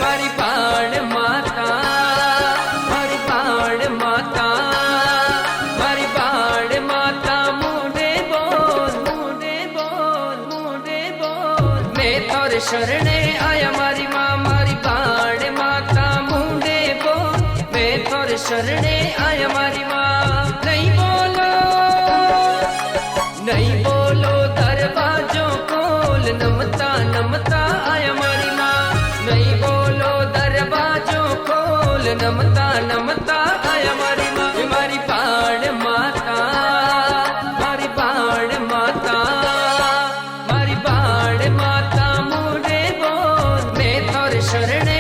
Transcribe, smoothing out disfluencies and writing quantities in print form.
मारी पाड़ माता, मारी पाड़ माता, मारी पाड़ माता मुंडे बोल, मुंडे बोल, मुंडे बोल। मैं थोर शरणे आया मारी माँ, मारी पाड़ माता मुंडे बोल। मैं थोर शरणे आया मारी माँ। नहीं बोलो, नहीं बोलो दरवाजों खोल, नमता नमता आया मारी माँ। नहीं बोलो दरवाजों खोल, नमता नमता आया मारी माँ। मारी पाड़ माता, मारी पाड़ माता, मारी पाड़ माता मुंडे बोल। मैं थोर शरण